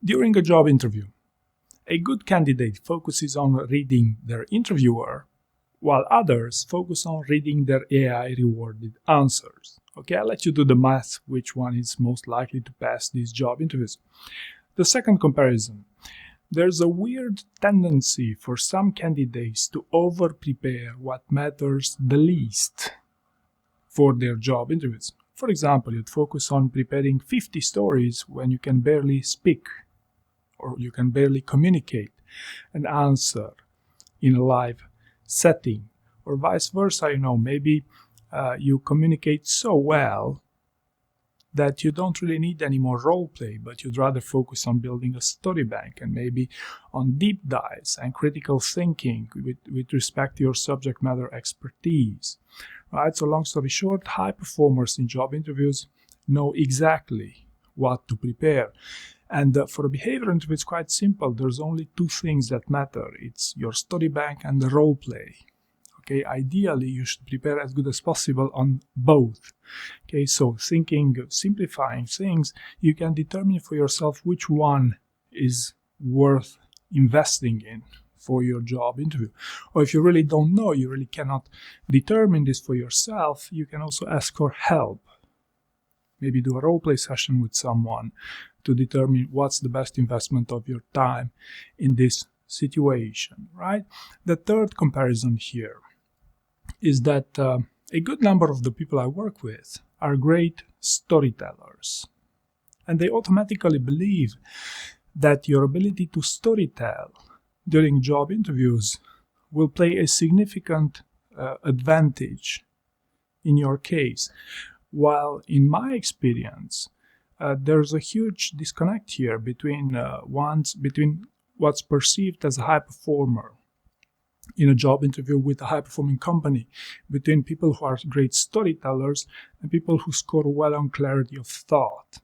During a job interview, a good candidate focuses on reading their interviewer, while others focus on reading their AI-rewarded answers. Okay, I'll let you do the math, which one is most likely to pass these job interviews. The second comparison. There's a weird tendency for some candidates to over-prepare what matters the least for their job interviews. For example, you'd focus on preparing 50 stories when you can barely speak or you can barely communicate an answer in a live setting, or vice versa. Maybe you communicate so well that you don't really need any more role play, but you'd rather focus on building a story bank and maybe on deep dives and critical thinking with respect to your subject matter expertise. Right? So long story short, high performers in job interviews know exactly what to prepare. And for a behavior interview, it's quite simple. There's only two things that matter. It's your story bank and the role play. Okay, ideally, you should prepare as good as possible on both. Okay, so simplifying things, you can determine for yourself which one is worth investing in for your job interview. Or if you really don't know, you really cannot determine this for yourself, you can also ask for help. Maybe do a role play session with someone to determine what's the best investment of your time in this situation, right? The third comparison here is that a good number of the people I work with are great storytellers. And they automatically believe that your ability to storytell during job interviews will play a significant advantage in your case. While in my experience, there's a huge disconnect here between what's perceived as a high performer in a job interview with a high-performing company, between people who are great storytellers and people who score well on clarity of thought.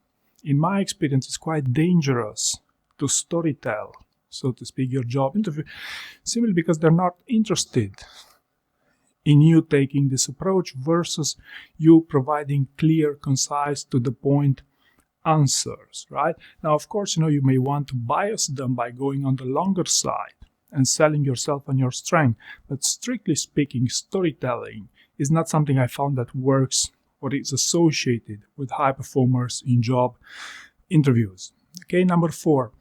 In my experience, it's quite dangerous to storytell, so to speak, your job interview, simply because they're not interested in you taking this approach versus you providing clear, concise, to the point answers, right? Now, of course, you may want to bias them by going on the longer side and selling yourself on your strength, but strictly speaking, storytelling is not something I found that works or is associated with high performers in job interviews. Okay, number 4.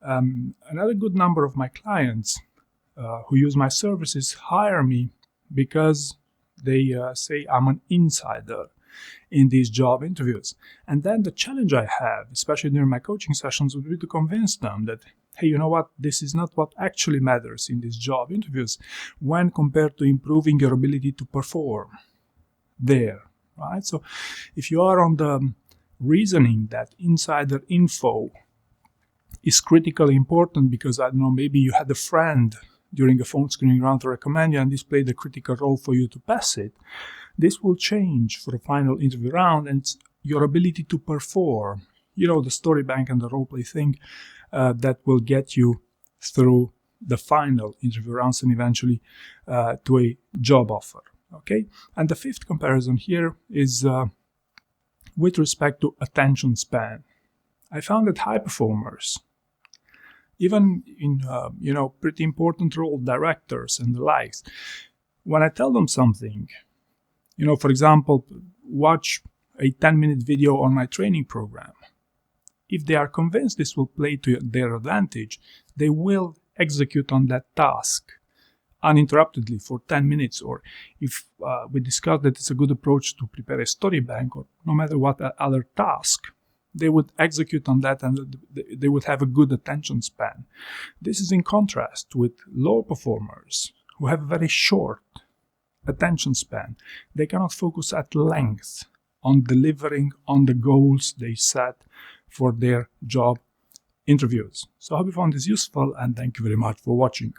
Another good number of my clients who use my services hire me because they say I'm an insider in these job interviews. And then the challenge I have, especially during my coaching sessions, would be to convince them that, hey, you know what, this is not what actually matters in these job interviews when compared to improving your ability to perform there, right? So if you are on the reasoning that insider info is critically important because, I don't know, maybe you had a friend during a phone screening round to recommend you and this played a critical role for you to pass it, this will change for the final interview round, and your ability to perform, the story bank and the role play thing, that will get you through the final interview rounds and eventually to a job offer. Okay, and the fifth comparison here is with respect to attention span. I found that high performers, even in pretty important role, directors and the likes, when I tell them something, for example, watch a 10-minute video on my training program. If they are convinced this will play to their advantage, they will execute on that task uninterruptedly for 10 minutes. Or if we discuss that it's a good approach to prepare a story bank, or no matter what other task, they would execute on that and they would have a good attention span. This is in contrast with low performers who have a very short attention span. They cannot focus at length on delivering on the goals they set for their job interviews. So I hope you found this useful, and thank you very much for watching.